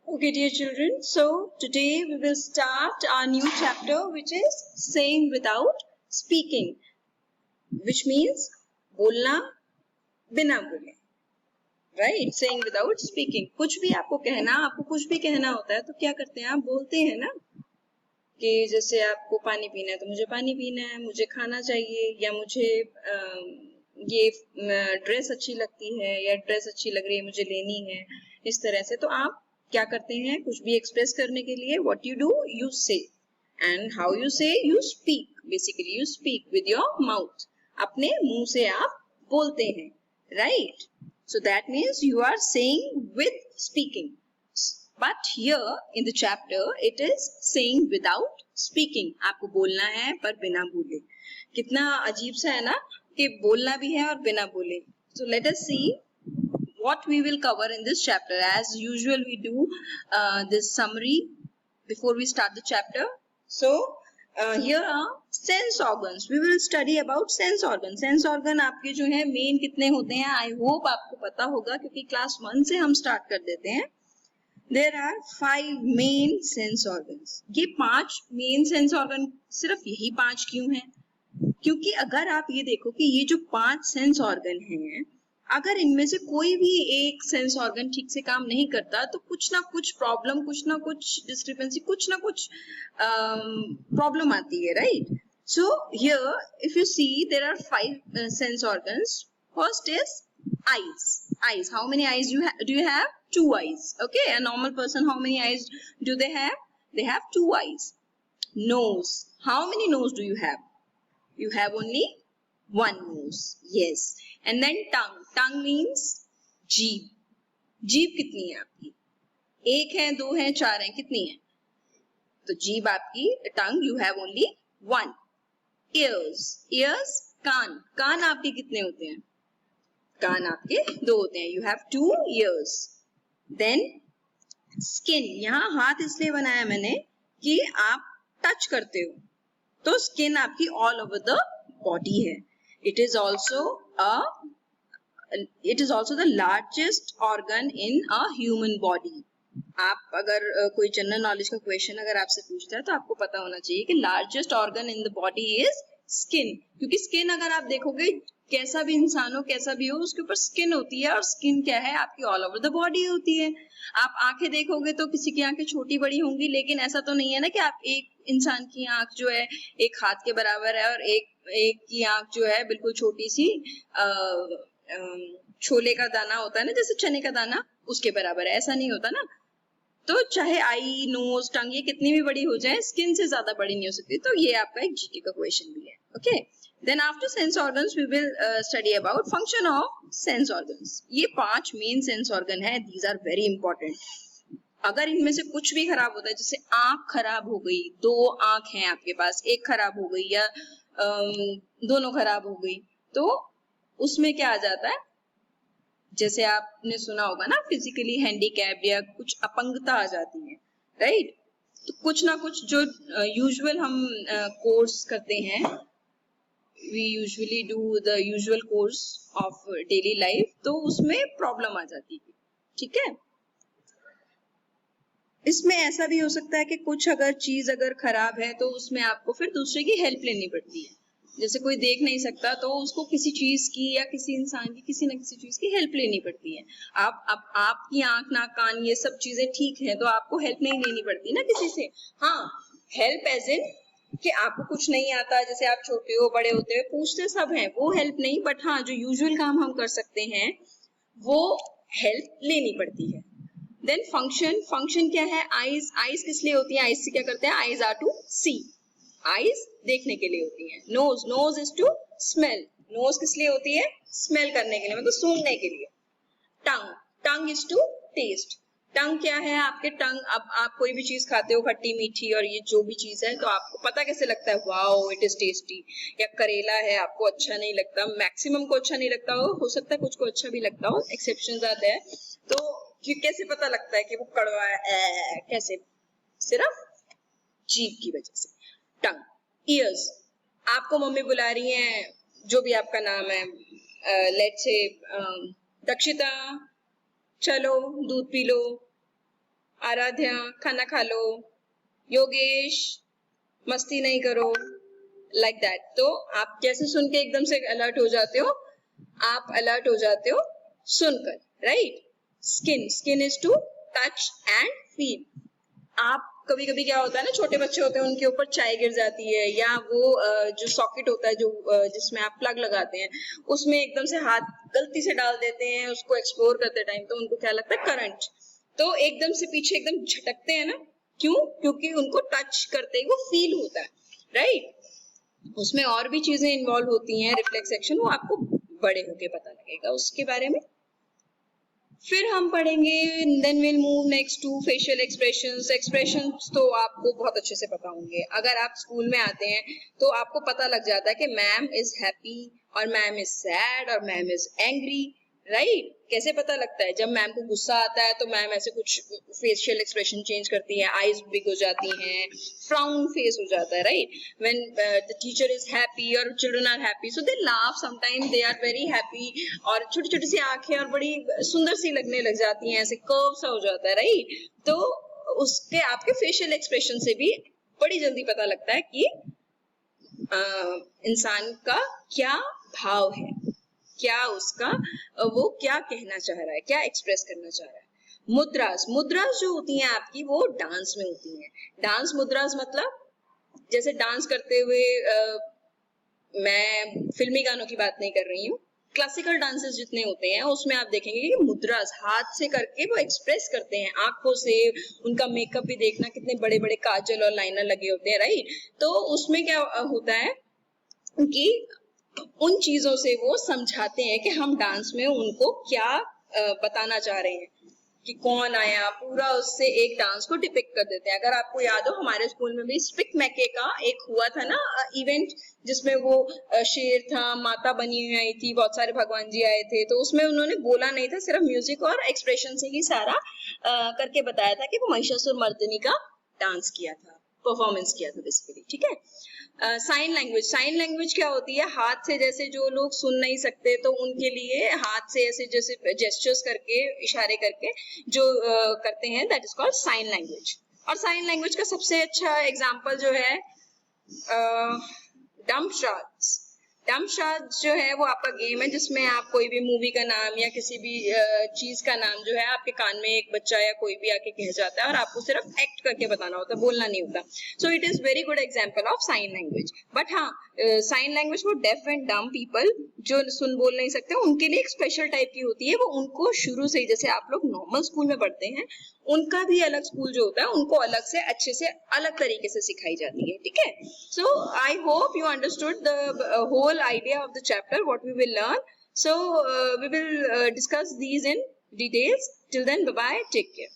Okay, dear children, so today we will start our new chapter, which is saying without speaking, which means बोलना बिना बोले, right? Saying without speaking. कुछ भी आपको कहना होता है तो क्या करते हैं, आप बोलते हैं ना, कि जैसे आपको पानी पीना है तो मुझे पानी पीना है, मुझे खाना चाहिए, या मुझे ये ड्रेस अच्छी लगती है या ड्रेस अच्छी लग रही है मुझे लेनी है, इस तरह से। तो आप क्या करते हैं, कुछ भी एक्सप्रेस करने के लिए what you do, you say, and how you say, you speak, basically you speak with your mouth, अपने मुंह से आप बोलते हैं, right? So that means you are saying with speaking, but here in the chapter it is saying without speaking. आपको बोलना है पर बिना बोले। कितना अजीब सा है ना, कि बोलना भी है और बिना बोले। So let us see what we will cover in this chapter. As usual we do this summary before we start the chapter. So here are sense organs. We will study about sense organs. Sense organ आपके जो है main कितने होते हैं, I hope आपको पता होगा, क्योंकि क्लास 1 से हम स्टार्ट कर देते हैं। There are 5 main sense organs. ये 5 मेन सेंस ऑर्गन, सिर्फ यही 5 क्यों हैं? क्योंकि अगर आप ये देखो कि ये जो 5 सेंस ऑर्गन हैं, अगर इनमें से कोई भी एक सेंस ऑर्गन ठीक से काम नहीं करता तो कुछ ना कुछ प्रॉब्लम, कुछ ना कुछ डिस्क्रिपेंसी, कुछ ना कुछ प्रॉब्लम आती है, right? So here if you see there are 5 sense organs. First is eyes. Eyes, how many eyes do you have? 2 eyes. Okay, a normal person, how many eyes do they have? They have 2 eyes. Nose, how many nose do you have? You have only 1 nose. Yes. And then tongue. Tongue means जीभ. जीभ कितनी है आपकी? 1 है, 2 है, 4 है, कितनी है? तो जीभ आपकी, tongue you have only 1. Ears. Ears, कान. कान आपके कितने होते हैं? कान आपके 2 होते हैं. You have 2 ears. Then skin. यहाँ हाथ इसलिए बनाया मैंने कि आप टच करते हो, तो स्किन आपकी ऑल ओवर द बॉडी है. It is also the largest organ in a human body. आप अगर कोई जनरल नॉलेज का क्वेश्चन अगर आपसे पूछता है तो आपको पता होना चाहिए कि largest organ in the body is skin. क्योंकि स्किन अगर आप देखोगे, कैसा भी इंसान हो, कैसा भी हो, उसके ऊपर स्किन होती है, और स्किन क्या है आपकी, ऑल ओवर द बॉडी होती है. आप आंखें देखोगे तो किसी की आंखें छोटी बड़ी होंगी, लेकिन ऐसा तो नहीं है ना कि आप एक इंसान की आंख जो है एक हाथ के बराबर है और एक की आंख जो है बिल्कुल छोटी सी छोले का दाना होता है ना, जैसे चने का दाना, उसके बराबर है. ऐसा नहीं होता ना. तो चाहे आई, नोज, टंग ये कितनी भी बड़ी हो जाए, स्किन से ज्यादा बड़ी नहीं हो सकती. तो ये आपका एक जीके का क्वेश्चन भी है. Okay, then after sense organs we will study about function of sense organs. ये 5 मेन सेंस ऑर्गन है. These are very important. अगर इनमें से कुछ भी खराब होता है, जैसे आंख खराब हो गई, 2 आंख हैं आपके पास, एक खराब हो गई या दोनों खराब हो गई, तो उसमें क्या आ जाता है, जैसे आपने सुना होगा ना, फिजिकली हैंडीकैप या कुछ अपंगता आ जाती है, राइट? तो कुछ ना कुछ जो यूजुअल हम कोर्स करते हैं, we usually do the usual course of daily life, तो उसमें प्रॉब्लम आ जाती है. ठीक है, इसमें ऐसा भी हो सकता है कि कुछ अगर चीज अगर खराब है तो उसमें आपको फिर दूसरे की हेल्प लेनी पड़ती है. जैसे कोई देख नहीं सकता तो उसको किसी चीज की या किसी इंसान की किसी न किसी चीज की हेल्प लेनी पड़ती है. आपकी आंख, नाक, कान ये सब चीजें ठीक है तो आपको हेल्प नहीं लेनी पड़ती ना किसी से. हाँ, हेल्प एज इन कि आपको कुछ नहीं आता, जैसे आप छोटे हो बड़े होते हो पूछते सब हैं, वो हेल्प नहीं. बट हाँ, जो यूजुअल काम हम कर सकते हैं वो हेल्प लेनी पड़ती है. देन फंक्शन क्या है? आईज. आईज किस लिए होती है? आईज से क्या करते हैं? Eyes are to see. Eyes देखने के लिए होती है. Nose is to smell. Nose किस लिए होती है? स्मेल करने के लिए, मतलब सूंघने के लिए. Tongue is to taste. Tongue क्या है आपके? टंग, अब आप कोई भी चीज खाते हो, खट्टी मीठी और ये जो भी चीज है, तो आपको पता कैसे लगता है? Wow it is tasty. या करेला है, आपको अच्छा नहीं लगता, मैक्सिमम को अच्छा नहीं लगता हो सकता है कुछ को अच्छा भी लगता हो, एक्सेप्शंस आते हैं. तो कैसे पता लगता है कि वो कड़वा है? कैसे? सिर्फ जीभ की वजह से. टंग. ईयर्स, आपको मम्मी बुला रही हैं, जो भी आपका नाम है, लेट्स से दक्षिता, चलो दूध पी लो, आराध्या खाना खा लो, योगेश मस्ती नहीं करो, लाइक दैट। तो आप जैसे सुन के एकदम से अलर्ट हो जाते हो, आप अलर्ट हो जाते हो सुनकर, right. Skin is to touch and feel. आप कभी कभी क्या होता है ना, छोटे बच्चे होते हैं उनके ऊपर चाय गिर जाती है, या वो जो सॉकेट होता है जो जिसमें आप प्लग लगाते हैं उसमें एकदम से हाथ गलती से डाल देते हैं उसको एक्सप्लोर करते टाइम, तो उनको क्या लगता है करंट, तो एकदम से पीछे एकदम झटकते हैं ना, क्यों? क्योंकि उनको टच करते ही वो फील होता है, राइट। उसमें और भी चीजें इन्वॉल्व होती हैं, रिफ्लेक्स एक्शन, वो आपको बड़े होके पता लगेगा उसके बारे में। फिर हम पढ़ेंगे, then will move next to facial expressions. Expressions तो आपको बहुत अच्छे से पता होंगे, अगर आप स्कूल में आते हैं तो आपको पता लग जाता है कि मैम इज हैप्पी और मैम इज सैड और मैम इज एंग्री, राइट। कैसे पता लगता है? जब मैम को गुस्सा आता है तो मैम ऐसे कुछ फेशियल एक्सप्रेशन चेंज करती है, आईज बिग हो जाती हैं, फ्राउन फेस हो जाता है, right. When the teacher is happy और children are happy, so they laugh, sometime they are very happy, और छोटी छोटी सी आंखें और बड़ी सुंदर सी लगने लग जाती हैं, ऐसे कर्व सा हो जाता है, राइट। तो उसके आपके फेशियल एक्सप्रेशन से भी बड़ी जल्दी पता लगता है कि इंसान का क्या भाव है, क्या उसका वो क्या कहना चाह रहा है, क्या एक्सप्रेस करना चाह रहा है। मुद्रास जो होती हैं आपकी, वो डांस में होती हैं। डांस मुद्रास मतलब जैसे डांस करते हुए मैं फिल्मी गानों की बात नहीं कर रही हूँ, क्लासिकल डांसेस जितने होते हैं उसमें आप देखेंगे कि मुद्रास हाथ से करके वो एक्सप्रेस करते हैं, आंखों से। उनका मेकअप भी देखना, कितने बड़े बड़े काजल और लाइनर लगे होते हैं, राइट। तो उसमें क्या होता है कि उन चीजों से वो समझाते हैं कि हम डांस में उनको क्या बताना चाह रहे हैं, कि कौन आया, पूरा उससे एक डांस को डिपिक्ट कर देते हैं। अगर आपको याद हो, हमारे स्कूल में भी स्पिक मैके का एक हुआ था ना इवेंट, जिसमें वो शेर था, माता बनी हुई आई थी, बहुत सारे भगवान जी आए थे, तो उसमें उन्होंने बोला नहीं था, सिर्फ म्यूजिक और एक्सप्रेशन से ही सारा करके बताया था कि वो महिषासुर मर्दिनी का डांस किया था, परफॉर्मेंस किया था बेसिकली, ठीक है। साइन लैंग्वेज क्या होती है? हाथ से, जैसे जो लोग सुन नहीं सकते तो उनके लिए हाथ से ऐसे जैसे जेस्चर्स करके, इशारे करके जो करते हैं, that is called sign language. और साइन लैंग्वेज का सबसे अच्छा एग्जांपल जो है डम्प शॉट्स जो है वो आपका गेम है, जिसमें आप कोई भी मूवी का नाम या किसी भी चीज का नाम जो है आपके कान में एक बच्चा या कोई भी आके कह जाता है और आपको सिर्फ एक्ट करके बताना होता है, बोलना नहीं होता। So it is very good example of sine language. But हाँ, साइन लैंग्वेज वो डेफ एंड डम्ब पीपल जो सुन बोल नहीं सकते, उनके लिए एक स्पेशल टाइप की होती है। वो उनको शुरू से ही, जैसे आप लोग नॉर्मल स्कूल में पढ़ते हैं, उनका भी अलग स्कूल जो होता है, उनको अलग से अच्छे से अलग तरीके से सिखाई जाती है, ठीक है। So I hope you understood the whole idea of the chapter, what we will learn. So we will discuss these in details. Till then, bye bye, take care.